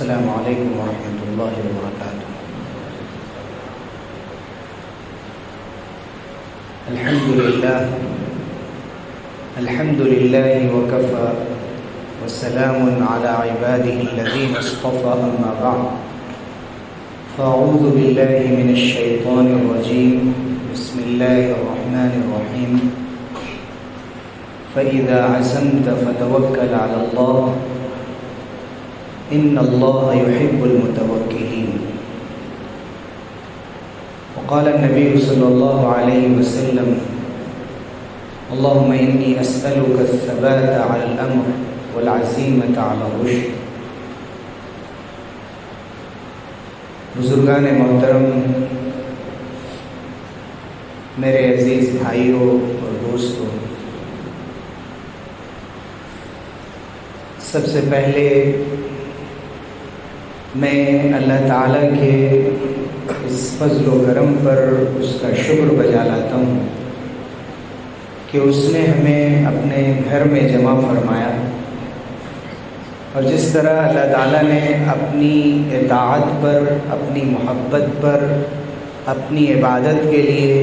السلام علیکم ورحمۃ اللہ وبرکاتہ۔ الحمد للہ وکفی وسلام علی عباده الذین اصطفى اما بعد فاعوذ باللہ من الشیطان الرجیم بسم اللہ الرحمن الرحیم فإذا عزمت فتوکل علی اللہ ان اللہ يحب المتوکلین۔ وقال النبی صلی اللہ علیہ وسلم اللهم انی اسألک الثبات علی الامر والعزیمۃ علی الرشد۔ بزرگان محترم، میرے عزیز بھائیوں اور دوستوں، سب سے پہلے میں اللہ تعالیٰ کے اس فضل و کرم پر اس کا شکر بجا لاتا ہوں کہ اس نے ہمیں اپنے گھر میں جمع فرمایا، اور جس طرح اللہ تعالیٰ نے اپنی اطاعت پر، اپنی محبت پر، اپنی عبادت کے لیے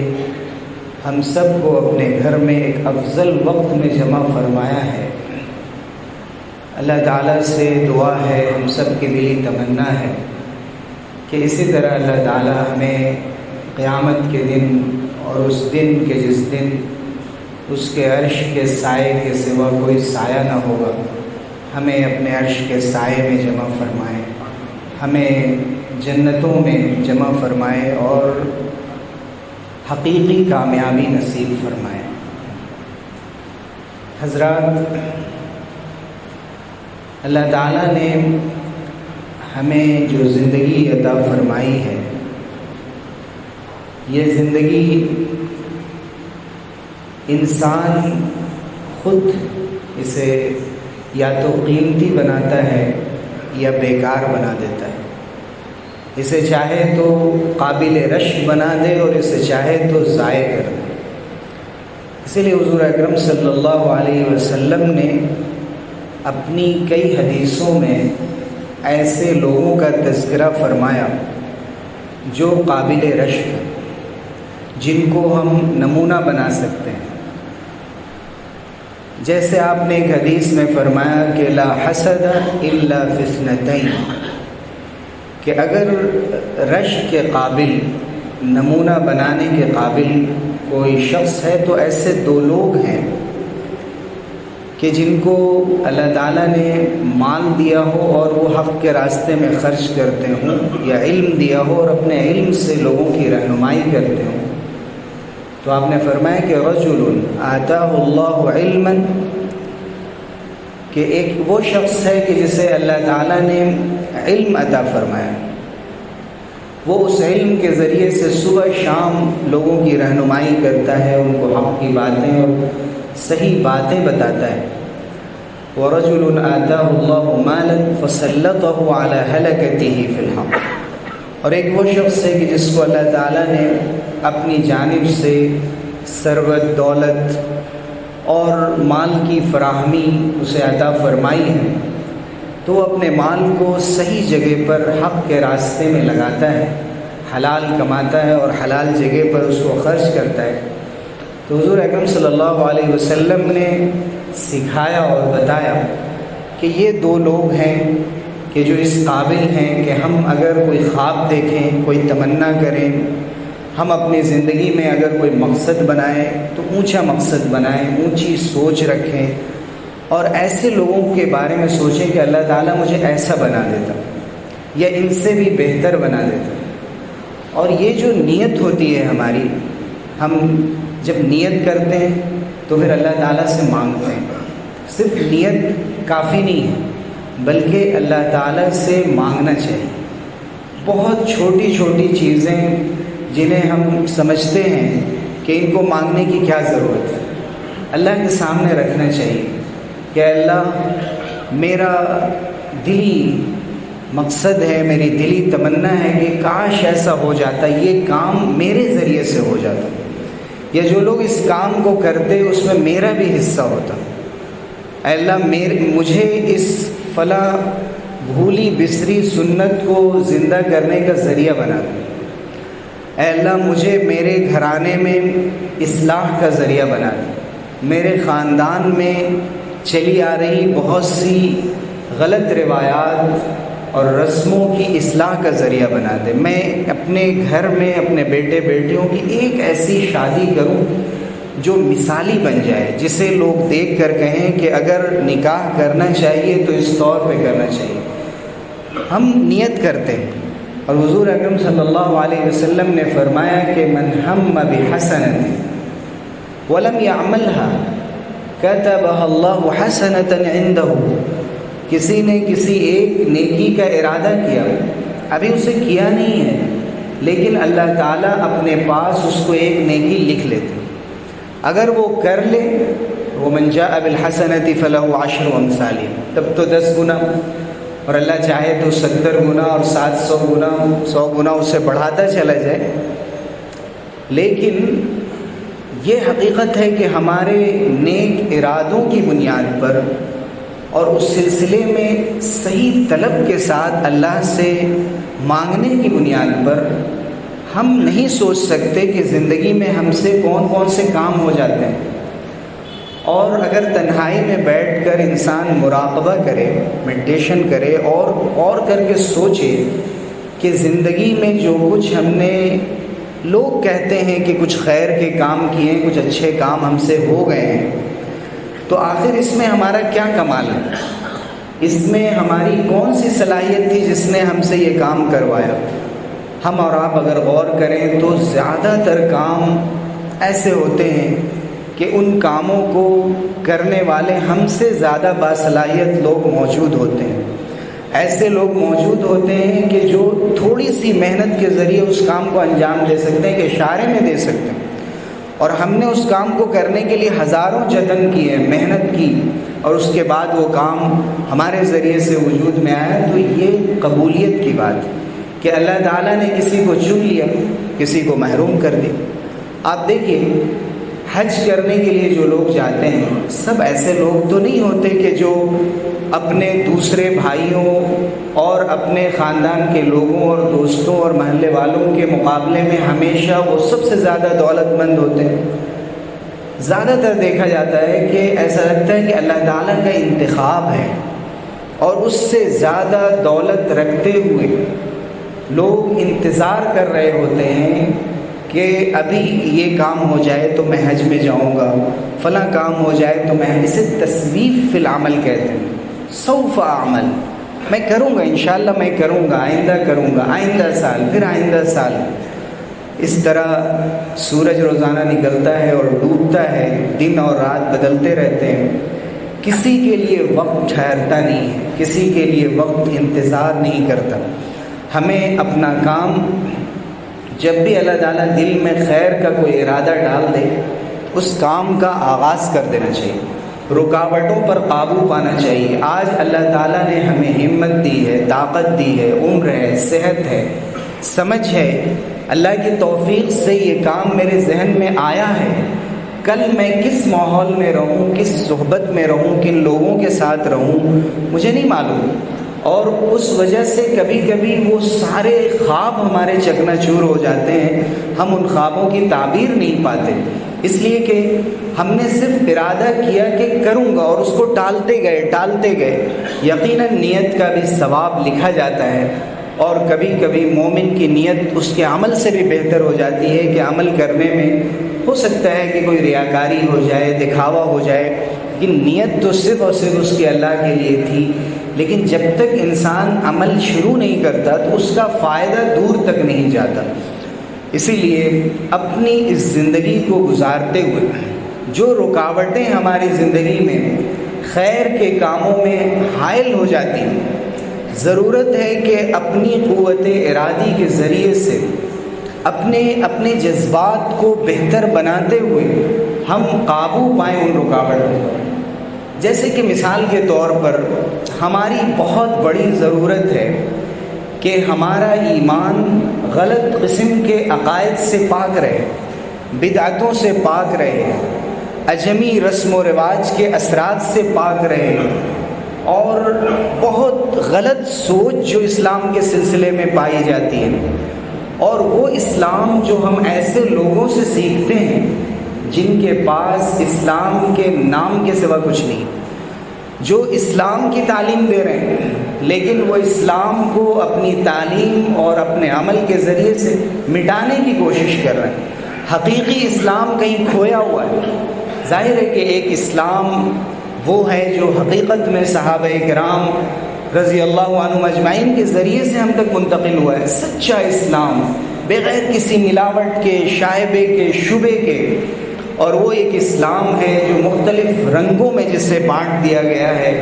ہم سب کو اپنے گھر میں ایک افضل وقت میں جمع فرمایا ہے، اللہ تعالیٰ سے دعا ہے، ہم سب کی دلی تمنا ہے کہ اسی طرح اللہ تعالیٰ ہمیں قیامت کے دن اور اس دن کے جس دن اس کے عرش کے سائے کے سوا کوئی سایہ نہ ہوگا، ہمیں اپنے عرش کے سائے میں جمع فرمائے، ہمیں جنتوں میں جمع فرمائے اور حقیقی کامیابی نصیب فرمائے۔ حضرات، اللہ تعالیٰ نے ہمیں جو زندگی عطا فرمائی ہے، یہ زندگی انسان خود اسے یا تو قیمتی بناتا ہے یا بیکار بنا دیتا ہے، اسے چاہے تو قابل رشک بنا دے اور اسے چاہے تو ضائع کر دے۔ اسی لیے حضور اکرم صلی اللہ علیہ وسلم نے اپنی کئی حدیثوں میں ایسے لوگوں کا تذکرہ فرمایا جو قابل رشک ہیں، جن کو ہم نمونہ بنا سکتے ہیں۔ جیسے آپ نے ایک حدیث میں فرمایا کہ لا حسد الا فی اثنتین، کہ اگر رشک کے قابل، نمونہ بنانے کے قابل کوئی شخص ہے تو ایسے دو لوگ ہیں کہ جن کو اللہ تعالیٰ نے مال دیا ہو اور وہ حق کے راستے میں خرچ کرتے ہوں، یا علم دیا ہو اور اپنے علم سے لوگوں کی رہنمائی کرتے ہوں، تو آپ نے فرمایا کہ رجل آتاہ اللہ علما، کہ ایک وہ شخص ہے کہ جسے اللہ تعالیٰ نے علم عطا فرمایا، وہ اس علم کے ذریعے سے صبح شام لوگوں کی رہنمائی کرتا ہے، ان کو حق کی باتیں اور صحیح باتیں بتاتا ہے۔ وَرَجُلٌ آتَاهُ اللَّهُ مَالًا فَسَلَّطَهُ عَلَى هَلَكَتِهِ فِي الْحَقِّ، اور ایک وہ شخص ہے کہ جس کو اللہ تعالیٰ نے اپنی جانب سے ثروت، دولت اور مال کی فراہمی اسے عطا فرمائی ہے، تو وہ اپنے مال کو صحیح جگہ پر حق کے راستے میں لگاتا ہے، حلال کماتا ہے اور حلال جگہ پر اس کو خرچ کرتا ہے۔ تو حضور اکرم صلی اللہ علیہ وسلم نے سکھایا اور بتایا کہ یہ دو لوگ ہیں کہ جو اس قابل ہیں کہ ہم اگر کوئی خواب دیکھیں، کوئی تمنا کریں، ہم اپنی زندگی میں اگر کوئی مقصد بنائیں تو اونچا مقصد بنائیں، اونچی سوچ رکھیں، اور ایسے لوگوں کے بارے میں سوچیں کہ اللہ تعالیٰ مجھے ایسا بنا دیتا یا ان سے بھی بہتر بنا دیتا۔ اور یہ جو نیت ہوتی ہے ہماری، ہم جب نیت کرتے ہیں تو پھر اللہ تعالیٰ سے مانگتے ہیں، صرف نیت کافی نہیں ہے بلکہ اللہ تعالیٰ سے مانگنا چاہیے۔ بہت چھوٹی چھوٹی چیزیں جنہیں ہم سمجھتے ہیں کہ ان کو مانگنے کی کیا ضرورت ہے، اللہ کے سامنے رکھنا چاہیے کہ اللہ، میرا دلی مقصد ہے، میری دلی تمنا ہے کہ کاش ایسا ہو جاتا، یہ کام میرے ذریعے سے ہو جاتا، یا جو لوگ اس کام کو کرتے اس میں میرا بھی حصہ ہوتا۔ اے اللہ، مجھے اس فلاں بھولی بسری سنت کو زندہ کرنے کا ذریعہ بنا دے۔ اے اللہ مجھے میرے گھرانے میں اصلاح کا ذریعہ بنا دے، میرے خاندان میں چلی آ رہی بہت سی غلط روایات اور رسموں کی اصلاح کا ذریعہ بنا دے۔ میں اپنے گھر میں اپنے بیٹے بیٹیوں کی ایک ایسی شادی کروں جو مثالی بن جائے، جسے لوگ دیکھ کر کہیں کہ اگر نکاح کرنا چاہیے تو اس طور پہ کرنا چاہیے۔ ہم نیت کرتے ہیں، اور حضور اکرم صلی اللہ علیہ وسلم نے فرمایا کہ من ہم بحسنۃ ولم يعملها كتبها اللہ حسنۃ عنده، کسی نے کسی ایک نیکی کا ارادہ کیا، ابھی اسے کیا نہیں ہے، لیکن اللہ تعالیٰ اپنے پاس اس کو ایک نیکی لکھ لیتے، اگر وہ کر لے ومن جاء بالحسنۃ فلہ عشر امثالها، تب تو 10 گنا، اور اللہ چاہے تو 70 گنا اور 700 گنا 100 گنا اسے بڑھاتا چلا جائے۔ لیکن یہ حقیقت ہے کہ ہمارے نیک ارادوں کی بنیاد پر اور اس سلسلے میں صحیح طلب کے ساتھ اللہ سے مانگنے کی بنیاد پر ہم نہیں سوچ سکتے کہ زندگی میں ہم سے کون کون سے کام ہو جاتے ہیں۔ اور اگر تنہائی میں بیٹھ کر انسان مراقبہ کرے، میڈیٹیشن کرے اور کر کے سوچے کہ زندگی میں جو کچھ ہم نے، لوگ کہتے ہیں کہ کچھ خیر کے کام کیے، کچھ اچھے کام ہم سے ہو گئے ہیں، تو آخر اس میں ہمارا کیا کمال ہے؟ اس میں ہماری کون سی صلاحیت تھی جس نے ہم سے یہ کام کروایا؟ ہم اور آپ اگر غور کریں تو زیادہ تر کام ایسے ہوتے ہیں کہ ان کاموں کو کرنے والے ہم سے زیادہ باصلاحیت لوگ موجود ہوتے ہیں۔ ایسے لوگ موجود ہوتے ہیں کہ جو تھوڑی سی محنت کے ذریعے اس کام کو انجام دے سکتے ہیں کہ اشارے میں دے سکتے ہیں، اور ہم نے اس کام کو کرنے کے لیے ہزاروں جتن کیے، محنت کی، اور اس کے بعد وہ کام ہمارے ذریعے سے وجود میں آیا۔ تو یہ قبولیت کی بات ہے کہ اللہ تعالیٰ نے کسی کو چن لیا، کسی کو محروم کر دیا۔ آپ دیکھیے حج کرنے کے لیے جو لوگ جاتے ہیں، سب ایسے لوگ تو نہیں ہوتے کہ جو اپنے دوسرے بھائیوں اور اپنے خاندان کے لوگوں اور دوستوں اور محلے والوں کے مقابلے میں ہمیشہ وہ سب سے زیادہ دولت مند ہوتے ہیں۔ زیادہ تر دیکھا جاتا ہے کہ ایسا لگتا ہے کہ اللہ تعالیٰ کا انتخاب ہے، اور اس سے زیادہ دولت رکھتے ہوئے لوگ انتظار کر رہے ہوتے ہیں کہ ابھی یہ کام ہو جائے تو میں حج میں جاؤں گا، فلاں کام ہو جائے تو میں، اسے تسویف فی العمل کہتے ہیں۔ سوف اعمل، میں کروں گا، انشاءاللہ میں کروں گا، آئندہ کروں گا، آئندہ سال، پھر آئندہ سال۔ اس طرح سورج روزانہ نکلتا ہے اور ڈوبتا ہے، دن اور رات بدلتے رہتے ہیں، کسی کے لیے وقت ٹھہرتا نہیں ہے، کسی کے لیے وقت انتظار نہیں کرتا۔ ہمیں اپنا کام جب بھی اللہ تعالیٰ دل میں خیر کا کوئی ارادہ ڈال دے، اس کام کا آغاز کر دینا چاہیے، رکاوٹوں پر قابو پانا چاہیے۔ آج اللہ تعالیٰ نے ہمیں ہمت دی ہے، طاقت دی ہے، عمر ہے، صحت ہے، سمجھ ہے، اللہ کی توفیق سے یہ کام میرے ذہن میں آیا ہے۔ کل میں کس ماحول میں رہوں، کس صحبت میں رہوں، کن لوگوں کے ساتھ رہوں، مجھے نہیں معلوم، اور اس وجہ سے کبھی کبھی وہ سارے خواب ہمارے چکنا چور ہو جاتے ہیں، ہم ان خوابوں کی تعبیر نہیں پاتے، اس لیے کہ ہم نے صرف ارادہ کیا کہ کروں گا، اور اس کو ٹالتے گئے۔ یقیناً نیت کا بھی ثواب لکھا جاتا ہے، اور کبھی کبھی مومن کی نیت اس کے عمل سے بھی بہتر ہو جاتی ہے کہ عمل کرنے میں ہو سکتا ہے کہ کوئی ریاکاری ہو جائے، دکھاوا ہو جائے، لیکن نیت تو صرف اور صرف اس کے اللہ کے لیے تھی۔ لیکن جب تک انسان عمل شروع نہیں کرتا تو اس کا فائدہ دور تک نہیں جاتا۔ اسی لیے اپنی اس زندگی کو گزارتے ہوئے جو رکاوٹیں ہماری زندگی میں خیر کے کاموں میں حائل ہو جاتی ہیں، ضرورت ہے کہ اپنی قوت ارادی کے ذریعے سے اپنے جذبات کو بہتر بناتے ہوئے ہم قابو پائیں ان رکاوٹوں پر۔ جیسے کہ مثال کے طور پر ہماری بہت بڑی ضرورت ہے کہ ہمارا ایمان غلط قسم کے عقائد سے پاک رہے، بدعتوں سے پاک رہے، اجمی رسم و رواج کے اثرات سے پاک رہے، اور بہت غلط سوچ جو اسلام کے سلسلے میں پائی جاتی ہے، اور وہ اسلام جو ہم ایسے لوگوں سے سیکھتے ہیں جن کے پاس اسلام کے نام کے سوا کچھ نہیں، جو اسلام کی تعلیم دے رہے ہیں لیکن وہ اسلام کو اپنی تعلیم اور اپنے عمل کے ذریعے سے مٹانے کی کوشش کر رہے ہیں۔ حقیقی اسلام کہیں کھویا ہوا ہے۔ ظاہر ہے کہ ایک اسلام وہ ہے جو حقیقت میں صحابہ کرام رضی اللہ عنہم اجمعین کے ذریعے سے ہم تک منتقل ہوا ہے، سچا اسلام بغیر کسی ملاوٹ کے، شائبے کے، شبے کے، اور وہ ایک اسلام ہے جو مختلف رنگوں میں جسے بانٹ دیا گیا ہے،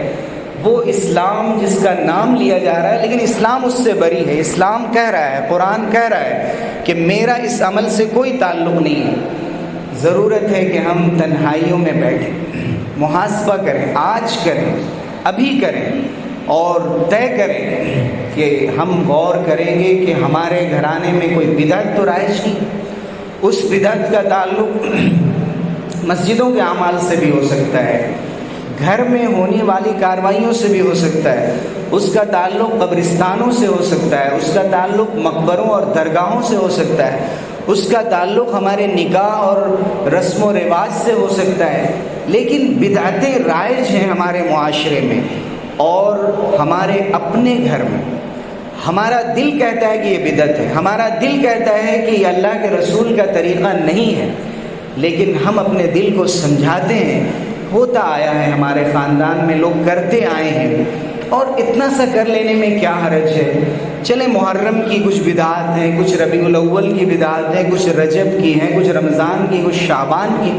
وہ اسلام جس کا نام لیا جا رہا ہے لیکن اسلام اس سے بری ہے۔ اسلام کہہ رہا ہے، قرآن کہہ رہا ہے کہ میرا اس عمل سے کوئی تعلق نہیں ہے۔ ضرورت ہے کہ ہم تنہائیوں میں بیٹھیں، محاسبہ کریں، آج کریں، ابھی کریں، اور طے کریں کہ ہم غور کریں گے کہ ہمارے گھرانے میں کوئی بدعت تو رائج نہیں۔ اس بدعت کا تعلق مسجدوں کے اعمال سے بھی ہو سکتا ہے، گھر میں ہونے والی کارروائیوں سے بھی ہو سکتا ہے، اس کا تعلق قبرستانوں سے ہو سکتا ہے، اس کا تعلق مقبروں اور درگاہوں سے ہو سکتا ہے، اس کا تعلق ہمارے نکاح اور رسم و رواج سے ہو سکتا ہے۔ لیکن بدعتیں رائج ہیں ہمارے معاشرے میں اور ہمارے اپنے گھر میں۔ ہمارا دل کہتا ہے کہ یہ بدعت ہے، ہمارا دل کہتا ہے کہ یہ اللہ کے رسول کا طریقہ نہیں ہے، لیکن ہم اپنے دل کو سمجھاتے ہیں۔ ہوتا آیا ہے ہمارے خاندان میں، لوگ کرتے آئے ہیں، اور اتنا سا کر لینے میں کیا حرج ہے؟ چلے محرم کی کچھ بدعات ہیں، کچھ ربیع الاول کی بدعات ہیں، کچھ رجب کی ہیں، کچھ رمضان کی، کچھ شعبان کی،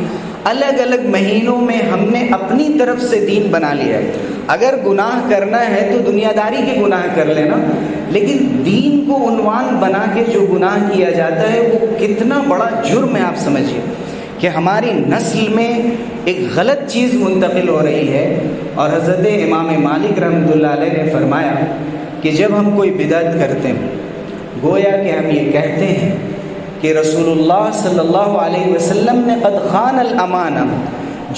الگ الگ مہینوں میں ہم نے اپنی طرف سے دین بنا لیا ہے۔ اگر گناہ کرنا ہے تو دنیا داری کے گناہ کر لینا، لیکن دین کو عنوان بنا کے جو گناہ کیا جاتا ہے وہ کتنا بڑا جرم ہے۔ آپ سمجھیے کہ ہماری نسل میں ایک غلط چیز منتقل ہو رہی ہے، اور حضرت امام مالک رحمۃ اللہ علیہ نے فرمایا کہ جب ہم کوئی بدعت کرتے ہیں، گویا کہ ہم یہ کہتے ہیں کہ رسول اللہ صلی اللہ علیہ وسلم نے قد خان الامانہ،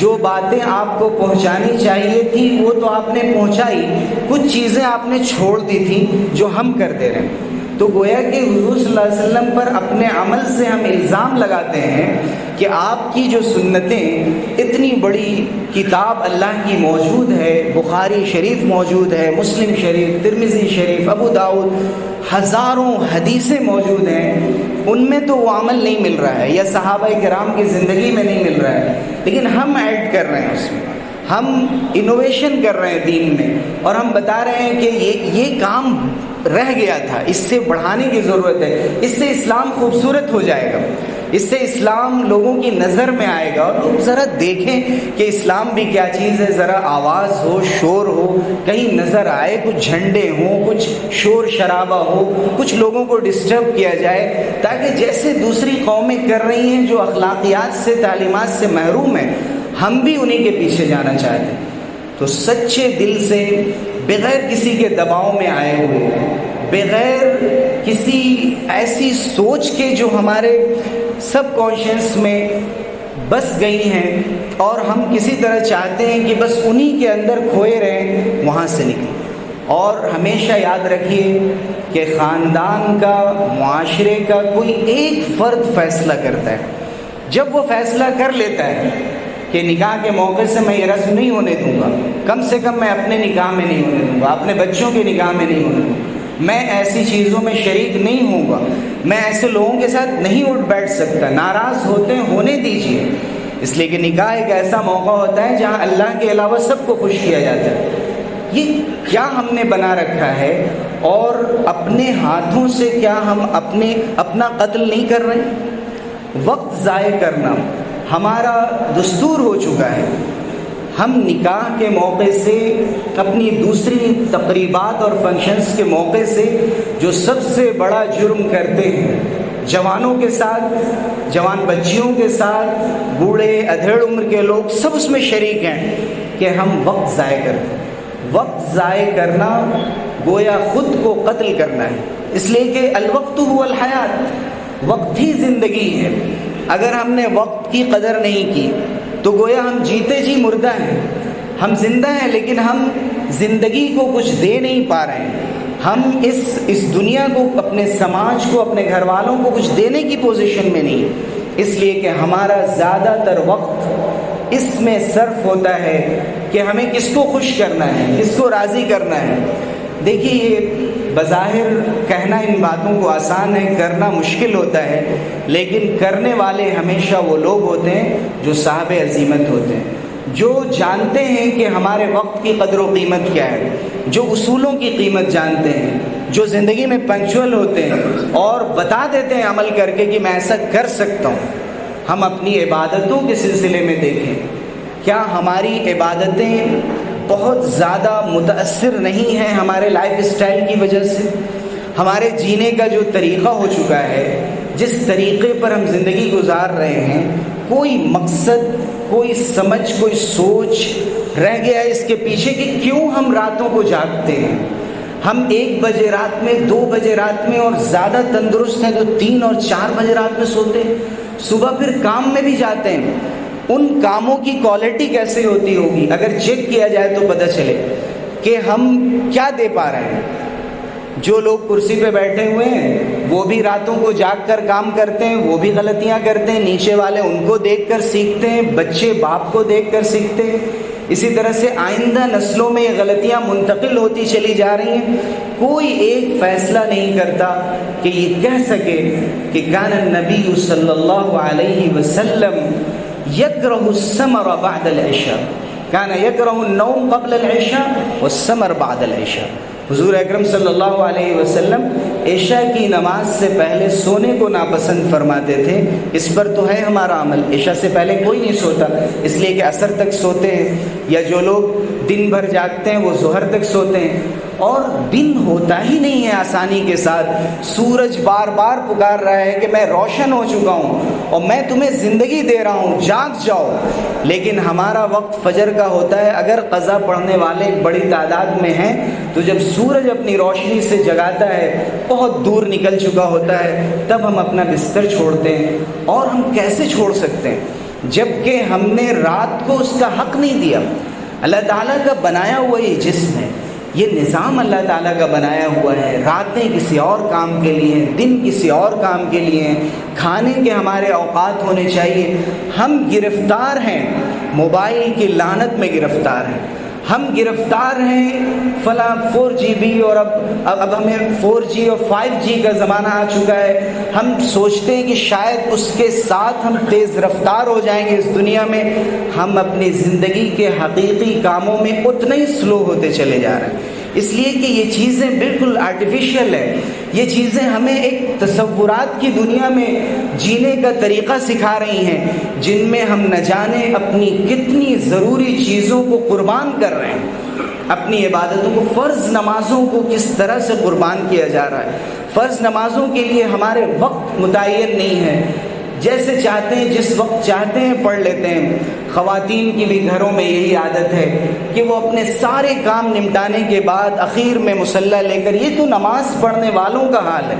جو باتیں آپ کو پہنچانی چاہیے تھی وہ تو آپ نے پہنچائی، کچھ چیزیں آپ نے چھوڑ دی تھی جو ہم کر دے رہے ہیں۔ تو گویا کہ حضور صلی اللہ علیہ وسلم پر اپنے عمل سے ہم الزام لگاتے ہیں کہ آپ کی جو سنتیں، اتنی بڑی کتاب اللہ کی موجود ہے، بخاری شریف موجود ہے، مسلم شریف، ترمذی شریف، ابو داؤد، ہزاروں حدیثیں موجود ہیں، ان میں تو وہ عمل نہیں مل رہا ہے، یا صحابہ کرام کی زندگی میں نہیں مل رہا ہے، لیکن ہم ایڈ کر رہے ہیں، اس میں ہم انوویشن کر رہے ہیں دین میں، اور ہم بتا رہے ہیں کہ یہ کام رہ گیا تھا، اس سے بڑھانے کی ضرورت ہے، اس سے اسلام خوبصورت ہو جائے گا، اس سے اسلام لوگوں کی نظر میں آئے گا، اور لوگ ذرا دیکھیں کہ اسلام بھی کیا چیز ہے، ذرا آواز ہو، شور ہو، کہیں نظر آئے، کچھ جھنڈے ہوں، کچھ شور شرابہ ہو، کچھ لوگوں کو ڈسٹرب کیا جائے، تاکہ جیسے دوسری قومیں کر رہی ہیں جو اخلاقیات سے، تعلیمات سے محروم ہیں، ہم بھی انہی کے پیچھے جانا چاہتے ہیں۔ تو سچے دل سے، بغیر کسی کے دباؤ میں آئے ہوئے، بغیر کسی ایسی سوچ کے جو ہمارے سب کانشنس میں بس گئی ہیں، اور ہم کسی طرح چاہتے ہیں کہ بس انہی کے اندر کھوئے رہیں، وہاں سے نکلیں۔ اور ہمیشہ یاد رکھیے کہ خاندان کا، معاشرے کا کوئی ایک فرد فیصلہ کرتا ہے، جب وہ فیصلہ کر لیتا ہے کہ نکاح کے موقع سے میں یہ رسم نہیں ہونے دوں گا، کم سے کم میں اپنے نکاح میں نہیں ہونے دوں گا، اپنے بچوں کے نکاح میں نہیں ہونے دوں گا، میں ایسی چیزوں میں شریک نہیں ہوں گا، میں ایسے لوگوں کے ساتھ نہیں اٹھ بیٹھ سکتا، ناراض ہوتے ہیں ہونے دیجیے، اس لیے کہ نکاح ایک ایسا موقع ہوتا ہے جہاں اللہ کے علاوہ سب کو خوش کیا جاتا ہے۔ یہ کیا ہم نے بنا رکھا ہے، اور اپنے ہاتھوں سے کیا ہم اپنا قتل نہیں کر رہے؟ وقت ضائع کرنا ہمارا دستور ہو چکا ہے۔ ہم نکاح کے موقع سے، اپنی دوسری تقریبات اور فنکشنز کے موقع سے جو سب سے بڑا جرم کرتے ہیں، جوانوں کے ساتھ، جوان بچیوں کے ساتھ، بوڑھے ادھیڑ عمر کے لوگ سب اس میں شریک ہیں کہ ہم وقت ضائع کرتے ہیں۔ وقت ضائع کرنا گویا خود کو قتل کرنا ہے، اس لیے کہ الوقت هو الحیات، وقت ہی زندگی ہے۔ اگر ہم نے وقت کی قدر نہیں کی تو گویا ہم جیتے جی مردہ ہیں، ہم زندہ ہیں لیکن ہم زندگی کو کچھ دے نہیں پا رہے ہیں، ہم اس دنیا کو، اپنے سماج کو، اپنے گھر والوں کو کچھ دینے کی پوزیشن میں نہیں، اس لیے کہ ہمارا زیادہ تر وقت اس میں صرف ہوتا ہے کہ ہمیں کس کو خوش کرنا ہے، کس کو راضی کرنا ہے۔ دیکھیے، یہ بظاہر کہنا ان باتوں کو آسان ہے، کرنا مشکل ہوتا ہے، لیکن کرنے والے ہمیشہ وہ لوگ ہوتے ہیں جو صاحب عزیمت ہوتے ہیں، جو جانتے ہیں کہ ہمارے وقت کی قدر و قیمت کیا ہے، جو اصولوں کی قیمت جانتے ہیں، جو زندگی میں پنکچوئل ہوتے ہیں اور بتا دیتے ہیں عمل کر کے کہ میں ایسا کر سکتا ہوں۔ ہم اپنی عبادتوں کے سلسلے میں دیکھیں، کیا ہماری عبادتیں بہت زیادہ متاثر نہیں ہیں ہمارے لائف اسٹائل کی وجہ سے؟ ہمارے جینے کا جو طریقہ ہو چکا ہے، جس طریقے پر ہم زندگی گزار رہے ہیں، کوئی مقصد، کوئی سمجھ، کوئی سوچ رہ گیا ہے اس کے پیچھے کہ کیوں ہم راتوں کو جاگتے ہیں؟ ہم 1 بجے رات میں، 2 بجے رات میں، اور زیادہ تندرست ہیں تو 3 اور 4 بجے رات میں سوتے ہیں، صبح پھر کام میں بھی جاتے ہیں۔ ان کاموں کی کوالٹی کیسے ہوتی ہوگی؟ اگر چیک کیا جائے تو پتہ چلے کہ ہم کیا دے پا رہے ہیں۔ جو لوگ کرسی پہ بیٹھے ہوئے ہیں وہ بھی راتوں کو جاگ کر کام کرتے ہیں، وہ بھی غلطیاں کرتے ہیں، نیچے والے ان کو دیکھ کر سیکھتے ہیں، بچے باپ کو دیکھ کر سیکھتے ہیں، اسی طرح سے آئندہ نسلوں میں یہ غلطیاں منتقل ہوتی چلی جا رہی ہیں۔ کوئی ایک فیصلہ نہیں کرتا کہ یہ کہہ سکے کہ کان النبی صلی اللہ علیہ وسلم یکرہ السمر بعد العشاء، کان یکرہ النوم قبل العشاء والسمر بعد العشاء۔ حضور اکرم صلی اللہ علیہ وسلم عشاء کی نماز سے پہلے سونے کو ناپسند فرماتے تھے۔ اس پر تو ہے ہمارا عمل، عشاء سے پہلے کوئی نہیں سوتا، اس لیے کہ عصر تک سوتے ہیں، یا جو لوگ دن بھر جاگتے ہیں وہ ظہر تک سوتے ہیں، اور دن ہوتا ہی نہیں ہے آسانی کے ساتھ۔ سورج بار بار پکار رہا ہے کہ میں روشن ہو چکا ہوں اور میں تمہیں زندگی دے رہا ہوں، جاگ جاؤ، لیکن ہمارا وقت فجر کا ہوتا ہے۔ اگر قضا پڑھنے والے ایک بڑی تعداد میں ہیں تو جب سورج اپنی روشنی سے جگاتا ہے، بہت دور نکل چکا ہوتا ہے، تب ہم اپنا بستر چھوڑتے ہیں۔ اور ہم کیسے چھوڑ سکتے ہیں جب کہ ہم نے رات کو اس کا حق نہیں دیا؟ اللہ تعالیٰ کا بنایا ہوا یہ جسم ہے، یہ نظام اللہ تعالیٰ کا بنایا ہوا ہے، راتیں کسی اور کام کے لیے ہیں، دن کسی اور کام کے لیے ہیں، کھانے کے ہمارے اوقات ہونے چاہیے۔ ہم گرفتار ہیں، موبائل کی لعنت میں گرفتار ہیں، ہم گرفتار ہیں فلاں 4GB، اور اب ہمیں 4G اور 5G کا زمانہ آ چکا ہے۔ ہم سوچتے ہیں کہ شاید اس کے ساتھ ہم تیز رفتار ہو جائیں گے اس دنیا میں۔ ہم اپنی زندگی کے حقیقی کاموں میں اتنے ہی سلو ہوتے چلے جا رہے ہیں، اس لیے کہ یہ چیزیں بالکل آرٹیفیشل ہے۔ یہ چیزیں ہمیں ایک تصورات کی دنیا میں جینے کا طریقہ سکھا رہی ہیں، جن میں ہم نہ جانے اپنی کتنی ضروری چیزوں کو قربان کر رہے ہیں۔ اپنی عبادتوں کو، فرض نمازوں کو کس طرح سے قربان کیا جا رہا ہے۔ فرض نمازوں کے لیے ہمارے وقت متعین نہیں ہے، جیسے چاہتے ہیں جس وقت چاہتے ہیں پڑھ لیتے ہیں۔ خواتین کی بھی گھروں میں یہی عادت ہے کہ وہ اپنے سارے کام نمٹانے کے بعد اخیر میں مصلی لے کر، یہ تو نماز پڑھنے والوں کا حال ہے۔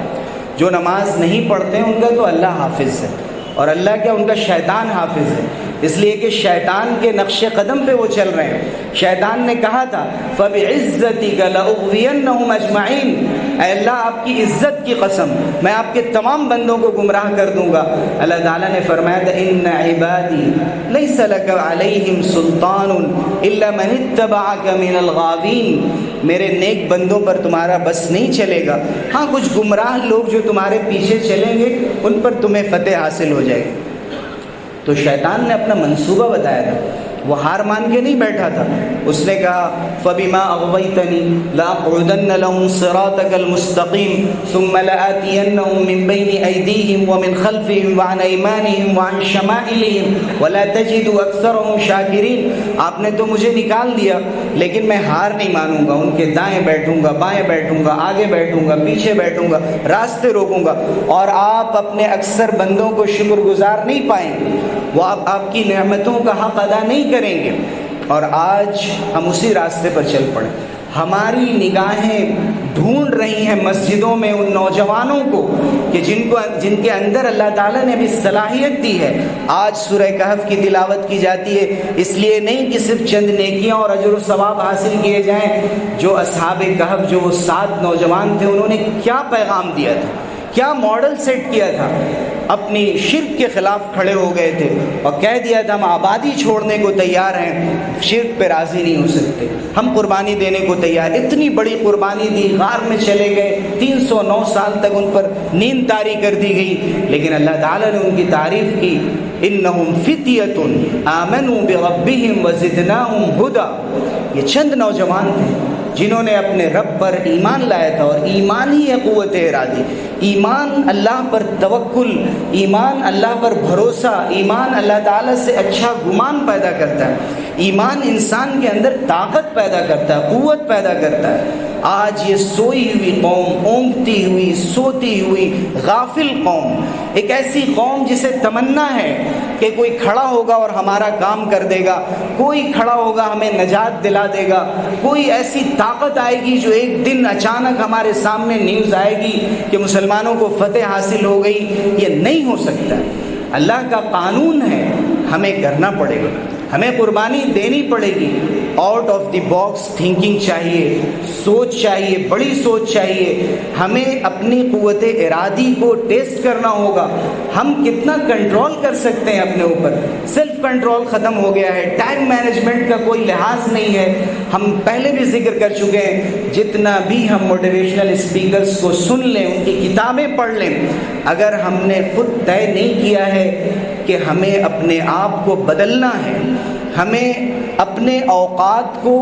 جو نماز نہیں پڑھتے ہیں ان کا تو اللہ حافظ ہے، اور اللہ کیا، ان کا شیطان حافظ ہے، اس لیے کہ شیطان کے نقش قدم پہ وہ چل رہے ہیں۔ شیطان نے کہا تھا فَبِعِزَّتِكَ لَأُغْوِيَنَّهُمْ أَجْمَعِينَ، اے اللہ آپ کی عزت کی قسم، میں آپ کے تمام بندوں کو گمراہ کر دوں گا۔ اللہ تعالیٰ نے فرمایا تھا إِنَّ عِبَادِي لَيْسَ لَكَ عَلَيْهِمْ سُلْطَانٌ إِلَّا مَنِ اتَّبَعَكَ مِنَ الْغَاوِينَ، میرے نیک بندوں پر تمہارا بس نہیں چلے گا، ہاں کچھ گمراہ لوگ جو تمہارے پیچھے چلیں گے ان پر تمہیں فتح حاصل ہو جائے گی۔ تو شیطان نے اپنا منصوبہ بتایا تھا، وہ ہار مان کے نہیں بیٹھا تھا۔ اس نے کہا فَبِمَا أَغْوَيْتَنِي لَأَقْعُدَنَّ لَهُمْ صِرَاطَكَ الْمُسْتَقِيمَ ثُمَّ لَآتِيَنَّهُمْ مِنْ بَيْنِ أَيْدِيهِمْ وَمِنْ خَلْفِهِمْ وَعَنْ أَيْمَانِهِمْ وَعَنْ شَمَائِلِهِمْ وَلَا تَجِدُ أَكْثَرَهُمْ شَاكِرِينَ۔ آپ نے تو مجھے نکال دیا، لیکن میں ہار نہیں مانوں گا، ان کے دائیں بیٹھوں گا، بائیں بیٹھوں گا، آگے بیٹھوں گا، پیچھے بیٹھوں گا، راستے روکوں گا، اور آپ اپنے اکثر بندوں کو شکر گزار نہیں پائیں گے، وہ آپ کی نعمتوں کا حق ادا نہیں کریں گے۔ اور آج ہم اسی راستے پر چل پڑے۔ ہماری نگاہیں ڈھونڈ رہی ہیں مسجدوں میں ان نوجوانوں کو کہ جن کے اندر اللہ تعالیٰ نے بھی صلاحیت دی ہے. آج سورہ کہف کی تلاوت کی جاتی ہے اس لیے نہیں کہ صرف چند نیکیاں اور اجر و ثواب حاصل کیے جائیں. جو اصحاب کہف، جو وہ 7 نوجوان تھے، انہوں نے کیا پیغام دیا تھا، کیا ماڈل سیٹ کیا تھا. اپنی شرک کے خلاف کھڑے ہو گئے تھے اور کہہ دیا تھا ہم آبادی چھوڑنے کو تیار ہیں، شرک پہ راضی نہیں ہو سکتے، ہم قربانی دینے کو تیار. اتنی بڑی قربانی دی، غار میں چلے گئے، 309 سال تک ان پر نیند طاری کر دی گئی، لیکن اللہ تعالیٰ نے ان کی تعریف کی. انہم فتیۃ آمنوا بربہم وزدناہم ھدی. یہ چند نوجوان تھے جنہوں نے اپنے رب پر ایمان لایا تھا، اور ایمان ہی ہے قوت ارادی. ایمان اللہ پر توکل، ایمان اللہ پر بھروسہ، ایمان اللہ تعالیٰ سے اچھا گمان پیدا کرتا ہے. ایمان انسان کے اندر طاقت پیدا کرتا ہے، قوت پیدا کرتا ہے. آج یہ سوئی ہوئی قوم، اونگتی ہوئی، سوتی ہوئی غافل قوم، ایک ایسی قوم جسے تمنا ہے کہ کوئی کھڑا ہوگا اور ہمارا کام کر دے گا، کوئی کھڑا ہوگا ہمیں نجات دلا دے گا، کوئی ایسی طاقت آئے گی جو ایک دن اچانک ہمارے سامنے نیوز آئے گی کہ مسلمانوں کو فتح حاصل ہو گئی. یہ نہیں ہو سکتا. اللہ کا قانون ہے، ہمیں کرنا پڑے گا، ہمیں قربانی دینی پڑے گی. Out of the box thinking چاہیے، سوچ چاہیے، بڑی سوچ چاہیے. ہمیں اپنی قوت ارادی کو ٹیسٹ کرنا ہوگا. ہم کتنا کنٹرول کر سکتے ہیں اپنے اوپر. سیلف کنٹرول ختم ہو گیا ہے، ٹائم مینجمنٹ کا کوئی لحاظ نہیں ہے. ہم پہلے بھی ذکر کر چکے ہیں، جتنا بھی ہم موٹیویشنل اسپیکرز کو سن لیں، ان کی کتابیں پڑھ لیں، اگر ہم نے خود طے نہیں کیا ہے کہ ہمیں اپنے آپ کو بدلنا ہے، ہمیں اپنے اوقات کو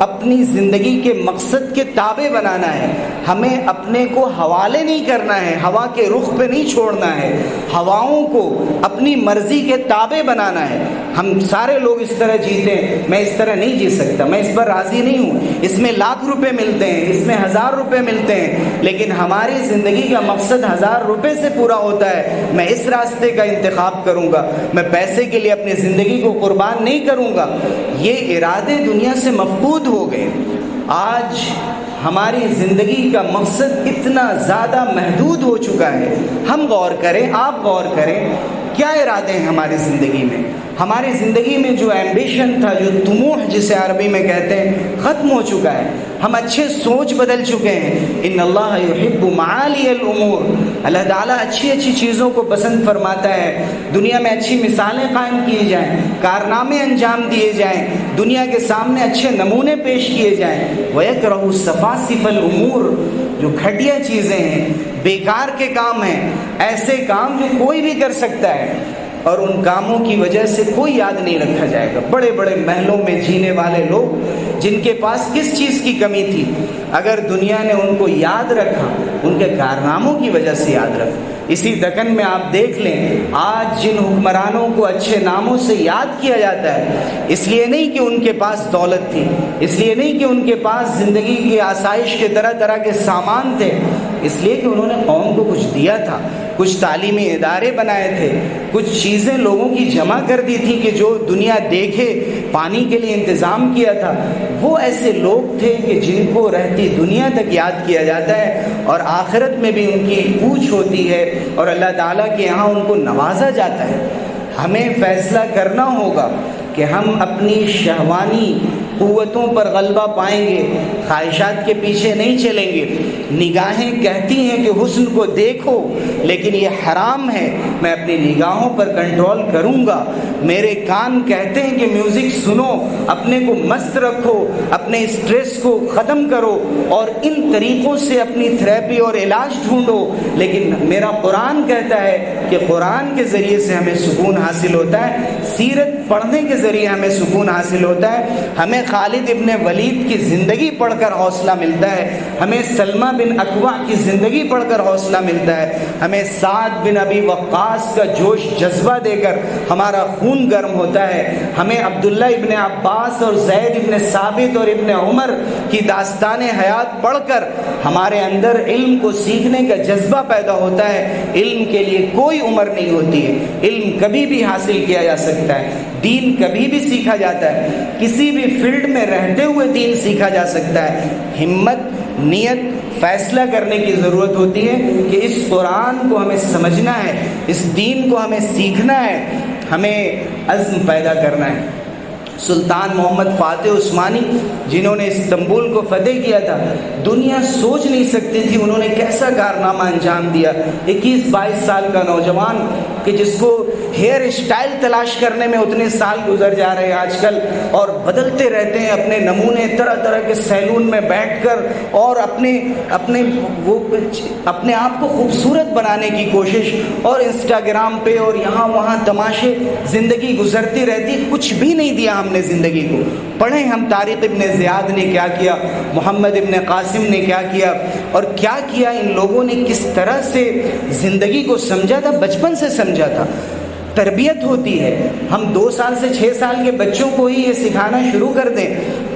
اپنی زندگی کے مقصد کے تابع بنانا ہے، ہمیں اپنے کو حوالے نہیں کرنا ہے، ہوا کے رخ پہ نہیں چھوڑنا ہے، ہواؤں کو اپنی مرضی کے تابع بنانا ہے. ہم سارے لوگ اس طرح جیتے ہیں، میں اس طرح نہیں جی سکتا، میں اس پر راضی نہیں ہوں، اس میں لاکھ روپے ملتے ہیں، اس میں 1000 روپے ملتے ہیں، لیکن ہماری زندگی کا مقصد 1000 روپے سے پورا ہوتا ہے. میں اس راستے کا انتخاب کروں گا، میں پیسے کے لیے اپنی زندگی کو قربان نہیں کروں گا. یہ ارادے دنیا سے مفقود ہو گئے. آج ہماری زندگی کا مقصد اتنا زیادہ محدود ہو چکا ہے. ہم غور کریں، آپ غور کریں، کیا ارادے ہیں ہماری زندگی میں. ہماری زندگی میں جو ایمبیشن تھا، جو طموح جسے عربی میں کہتے ہیں، ختم ہو چکا ہے. ہم اچھے سوچ بدل چکے ہیں. ان اللہ یحب معالی الامور. اللہ تعالیٰ اچھی اچھی چیزوں کو پسند فرماتا ہے. دنیا میں اچھی مثالیں قائم کی جائیں، کارنامے انجام دیے جائیں، دنیا کے سامنے اچھے نمونے پیش کیے جائیں. وَيَكْرَهُ السَّفَاسِفَ الْأُمُورِ. جو گھٹیا چیزیں ہیں، بیکار کے کام ہیں، ایسے کام جو کوئی بھی کر سکتا ہے، اور ان کاموں کی وجہ سے کوئی یاد نہیں رکھا جائے گا. بڑے بڑے محلوں میں جینے والے لوگ جن کے پاس کس چیز کی کمی تھی، اگر دنیا نے ان کو یاد رکھا، ان کے کارناموں کی وجہ سے یاد رکھا. اسی دکن میں آپ دیکھ لیں، آج جن حکمرانوں کو اچھے ناموں سے یاد کیا جاتا ہے، اس لیے نہیں کہ ان کے پاس دولت تھی، اس لیے نہیں کہ ان کے پاس زندگی کی آسائش کے طرح طرح کے سامان تھے، اس لیے کہ انہوں نے قوم کو کچھ دیا تھا، کچھ تعلیمی ادارے بنائے تھے، کچھ چیزیں لوگوں کی جمع کر دی تھی کہ جو دنیا دیکھے، پانی کے لیے انتظام کیا تھا. وہ ایسے لوگ تھے کہ جن کو رہتی دنیا تک یاد کیا جاتا ہے، اور آخرت میں بھی ان کی پوچھ ہوتی ہے، اور اللہ تعالیٰ کے یہاں ان کو نوازا جاتا ہے. ہمیں فیصلہ کرنا ہوگا کہ ہم اپنی شہوانی قوتوں پر غلبہ پائیں گے، خواہشات کے پیچھے نہیں چلیں گے. نگاہیں کہتی ہیں کہ حسن کو دیکھو، لیکن یہ حرام ہے، میں اپنی نگاہوں پر کنٹرول کروں گا. میرے کان کہتے ہیں کہ میوزک سنو، اپنے کو مست رکھو، اپنے اسٹریس کو ختم کرو، اور ان طریقوں سے اپنی تھراپی اور علاج ڈھونڈو. لیکن میرا قرآن کہتا ہے کہ قرآن کے ذریعے سے ہمیں سکون حاصل ہوتا ہے، سیرت پڑھنے کے ذریعے ہمیں سکون حاصل ہوتا ہے. ہمیں خالد ابن ولید کی زندگی پڑھ کر حوصلہ ملتا ہے، ہمیں سلمہ بن اکوع کی زندگی پڑھ کر حوصلہ ملتا ہے، ہمیں سعد بن ابی وقاص کا جوش جذبہ دے کر ہمارا خون گرم ہوتا ہے، ہمیں عبداللہ ابن عباس اور زید ابن ثابت اور ابن عمر کی داستان حیات پڑھ کر ہمارے اندر علم کو سیکھنے کا جذبہ پیدا ہوتا ہے. علم کے لیے کوئی عمر نہیں ہوتی ہے، علم کبھی بھی حاصل کیا جا سکتا ہے. دین کبھی بھی سیکھا جاتا ہے، کسی بھی فیلڈ میں رہتے ہوئے دین سیکھا جا سکتا ہے۔ ہمت، نیت، فیصلہ کرنے کی ضرورت ہوتی ہے کہ اس قرآن کو ہمیں سمجھنا ہے، اس دین کو ہمیں سیکھنا ہے، ہمیں عزم پیدا کرنا ہے۔ سلطان محمد فاتح عثمانی جنہوں نے استنبول کو فتح کیا تھا، دنیا سوچ نہیں سکتی تھی انہوں نے کیسا کارنامہ انجام دیا۔ 21-22 سال کا نوجوان کہ جس کو ہیئر اسٹائل تلاش کرنے میں اتنے سال گزر جا رہے ہیں آج کل، اور بدلتے رہتے ہیں اپنے نمونے، طرح طرح کے سیلون میں بیٹھ کر اور اپنے آپ کو خوبصورت بنانے کی کوشش، اور انسٹاگرام پہ اور یہاں وہاں تماشے، زندگی گزرتی رہتی، کچھ بھی نہیں دیا ہم نے زندگی کو۔ پڑھیں ہم تارق ابن زیاد نے کیا کیا، محمد ابن قاسم نے کیا کیا، اور کیا کیا ان لوگوں نے، کس طرح سے زندگی کو سمجھا تھا، بچپن سے سمجھا تھا۔ تربیت ہوتی ہے، ہم 2 سال سے 6 سال کے بچوں کو ہی یہ سکھانا شروع کر دیں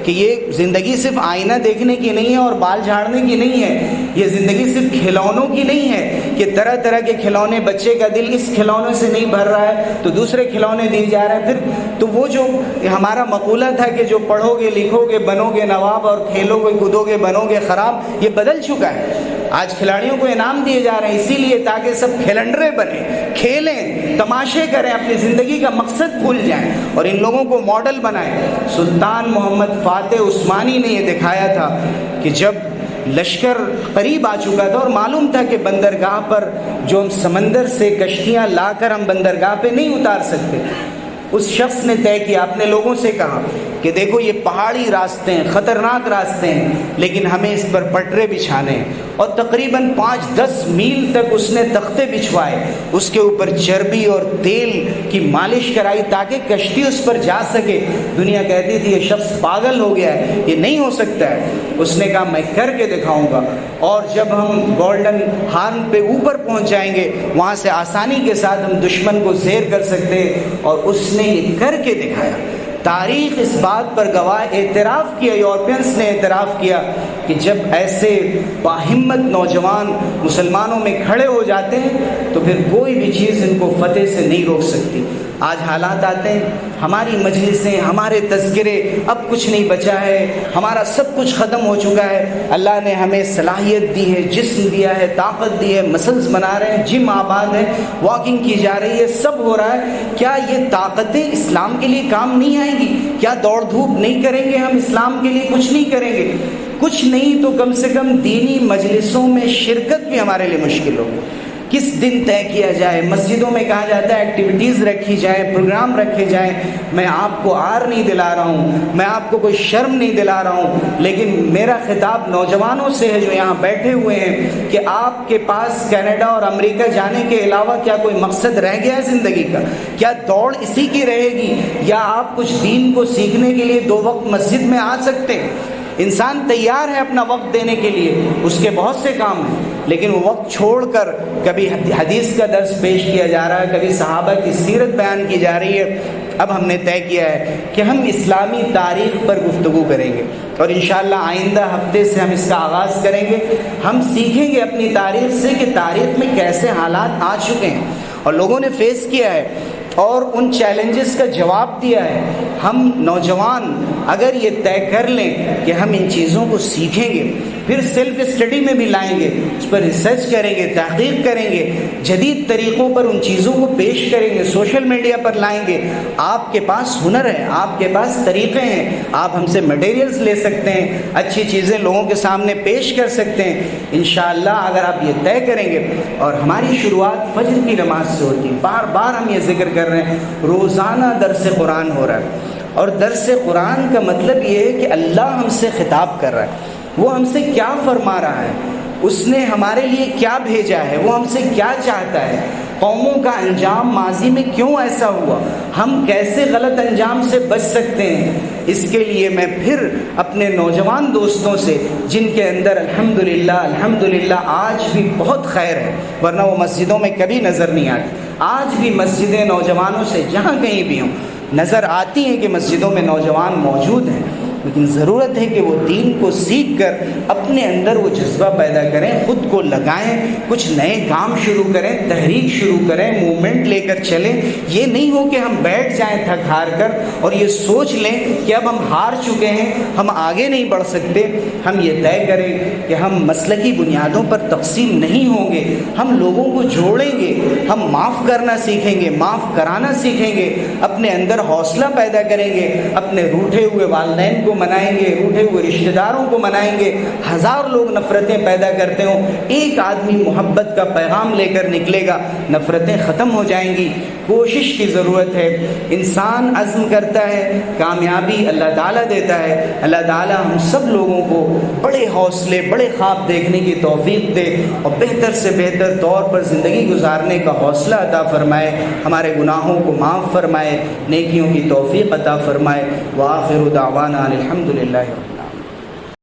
کہ یہ زندگی صرف آئینہ دیکھنے کی نہیں ہے اور بال جھاڑنے کی نہیں ہے، یہ زندگی صرف کھلونوں کی نہیں ہے کہ طرح طرح کے کھلونے، بچے کا دل اس کھلونے سے نہیں بھر رہا ہے تو دوسرے کھلونے دیے جا رہے ہیں۔ پھر تو وہ جو ہمارا مقولہ تھا کہ جو پڑھو گے لکھو گے بنو گے نواب، اور کھیلو گے کودو گے بنو گے خراب، یہ بدل چکا ہے۔ آج کھلاڑیوں کو انعام دیے جا رہے ہیں اسی لیے تاکہ سب کھلنڈرے بنیں، کھیلیں، تماشے کریں، اپنی زندگی کا مقصد بھول جائیں اور ان لوگوں کو ماڈل بنائیں۔ سلطان محمد فاتح عثمانی نے یہ دکھایا تھا کہ جب لشکر قریب آ چکا تھا اور معلوم تھا کہ بندرگاہ پر جو ہم سمندر سے کشتیاں لا کر ہم بندرگاہ پہ نہیں اتار سکتے، اس شخص نے طے کیا، اپنے لوگوں سے کہا کہ دیکھو یہ پہاڑی راستے ہیں، خطرناک راستے ہیں، لیکن ہمیں اس پر پٹرے بچھانے ہیں، اور تقریباً 5-10 میل تک اس نے تختے بچھوائے، اس کے اوپر چربی اور تیل کی مالش کرائی تاکہ کشتی اس پر جا سکے۔ دنیا کہتی تھی یہ شخص پاگل ہو گیا ہے، یہ نہیں ہو سکتا ہے۔ اس نے کہا میں کر کے دکھاؤں گا، اور جب ہم گولڈن ہارن پہ اوپر پہنچ جائیں گے وہاں سے آسانی کے ساتھ ہم دشمن کو زیر کر سکتے ہیں، اور اس نے یہ کر کے دکھایا۔ تاریخ اس بات پر گواہ، اعتراف کیا، یورپینس نے اعتراف کیا کہ جب ایسے باہمت نوجوان مسلمانوں میں کھڑے ہو جاتے ہیں تو پھر کوئی بھی چیز ان کو فتح سے نہیں روک سکتی۔ آج حالات آتے ہیں، ہماری مجلسیں، ہمارے تذکرے، اب کچھ نہیں بچا ہے، ہمارا سب کچھ ختم ہو چکا ہے۔ اللہ نے ہمیں صلاحیت دی ہے، جسم دیا ہے، طاقت دی ہے، مسلز بنا رہے ہیں، جم آباد ہے، واکنگ کی جا رہی ہے، سب ہو رہا ہے۔ کیا یہ طاقتیں اسلام کے لیے کام نہیں آئیں گی؟ کیا دوڑ دھوپ نہیں کریں گے ہم اسلام کے لیے؟ کچھ نہیں کریں گے، کچھ نہیں تو کم سے کم دینی مجلسوں میں شرکت بھی ہمارے لیے مشکل ہوگی۔ کس دن طے کیا جائے؟ مسجدوں میں کہا جاتا ہے ایکٹیویٹیز رکھی جائیں، پروگرام رکھے جائیں۔ میں آپ کو عار نہیں دلا رہا ہوں، میں آپ کو کوئی شرم نہیں دلا رہا ہوں، لیکن میرا خطاب نوجوانوں سے ہے جو یہاں بیٹھے ہوئے ہیں کہ آپ کے پاس کینیڈا اور امریکہ جانے کے علاوہ کیا کوئی مقصد رہ گیا ہے زندگی کا؟ کیا دوڑ اسی کی رہے گی، یا آپ کچھ دین کو سیکھنے کے لیے 2 وقت مسجد میں آ سکتے ہیں؟ انسان تیار ہے اپنا وقت دینے کے لیے، اس کے بہت سے کام ہیں، لیکن وہ وقت چھوڑ کر کبھی حدیث کا درس پیش کیا جا رہا ہے، کبھی صحابہ کی سیرت بیان کی جا رہی ہے۔ اب ہم نے طے کیا ہے کہ ہم اسلامی تاریخ پر گفتگو کریں گے، اور انشاءاللہ آئندہ ہفتے سے ہم اس کا آغاز کریں گے۔ ہم سیکھیں گے اپنی تاریخ سے کہ تاریخ میں کیسے حالات آ چکے ہیں اور لوگوں نے فیس کیا ہے اور ان چیلنجز کا جواب دیا ہے۔ ہم نوجوان اگر یہ طے کر لیں کہ ہم ان چیزوں کو سیکھیں گے، پھر سیلف اسٹڈی میں بھی لائیں گے، اس پر ریسرچ کریں گے، تحقیق کریں گے، جدید طریقوں پر ان چیزوں کو پیش کریں گے، سوشل میڈیا پر لائیں گے۔ آپ کے پاس ہنر ہے، آپ کے پاس طریقے ہیں، آپ ہم سے مٹیریلز لے سکتے ہیں، اچھی چیزیں لوگوں کے سامنے پیش کر سکتے ہیں۔ انشاءاللہ اگر آپ یہ طے کریں گے، اور ہماری شروعات فجر کی نماز سے ہوتی ہے، بار بار ہم یہ ذکر کر رہے ہیں، روزانہ درس قرآن ہو رہا ہے، اور درس قرآن کا مطلب یہ ہے کہ اللہ ہم سے خطاب کر رہا ہے، وہ ہم سے کیا فرما رہا ہے، اس نے ہمارے لیے کیا بھیجا ہے، وہ ہم سے کیا چاہتا ہے، قوموں کا انجام ماضی میں کیوں ایسا ہوا، ہم کیسے غلط انجام سے بچ سکتے ہیں۔ اس کے لیے میں پھر اپنے نوجوان دوستوں سے، جن کے اندر الحمدللہ آج بھی بہت خیر ہے، ورنہ وہ مسجدوں میں کبھی نظر نہیں آتی، آج بھی مسجدیں نوجوانوں سے جہاں کہیں بھی ہوں نظر آتی ہیں کہ مسجدوں میں نوجوان موجود ہیں، لیکن ضرورت ہے کہ وہ دین کو سیکھ کر اپنے اپنے اندر وہ جذبہ پیدا کریں، خود کو لگائیں، کچھ نئے کام شروع کریں، تحریک شروع کریں، موومنٹ لے کر چلیں۔ یہ نہیں ہو کہ ہم بیٹھ جائیں تھک ہار کر اور یہ سوچ لیں کہ اب ہم ہار چکے ہیں، ہم آگے نہیں بڑھ سکتے۔ ہم یہ طے کریں کہ ہم مسلکی بنیادوں پر تقسیم نہیں ہوں گے، ہم لوگوں کو جوڑیں گے، ہم معاف کرنا سیکھیں گے، معاف کرانا سیکھیں گے، اپنے اندر حوصلہ پیدا کریں گے، اپنے روٹھے ہوئے والدین کو منائیں گے، روٹھے ہوئے رشتہ داروں کو منائیں گے۔ ہزار لوگ نفرتیں پیدا کرتے ہوں، ایک آدمی محبت کا پیغام لے کر نکلے گا، نفرتیں ختم ہو جائیں گی۔ کوشش کی ضرورت ہے، انسان عزم کرتا ہے، کامیابی اللہ تعالیٰ دیتا ہے۔ اللہ تعالیٰ ہم سب لوگوں کو بڑے حوصلے، بڑے خواب دیکھنے کی توفیق دے اور بہتر سے بہتر طور پر زندگی گزارنے کا حوصلہ عطا فرمائے، ہمارے گناہوں کو معاف فرمائے، نیکیوں کی توفیق عطا فرمائے۔ وآخر دعوانا الحمد للہ۔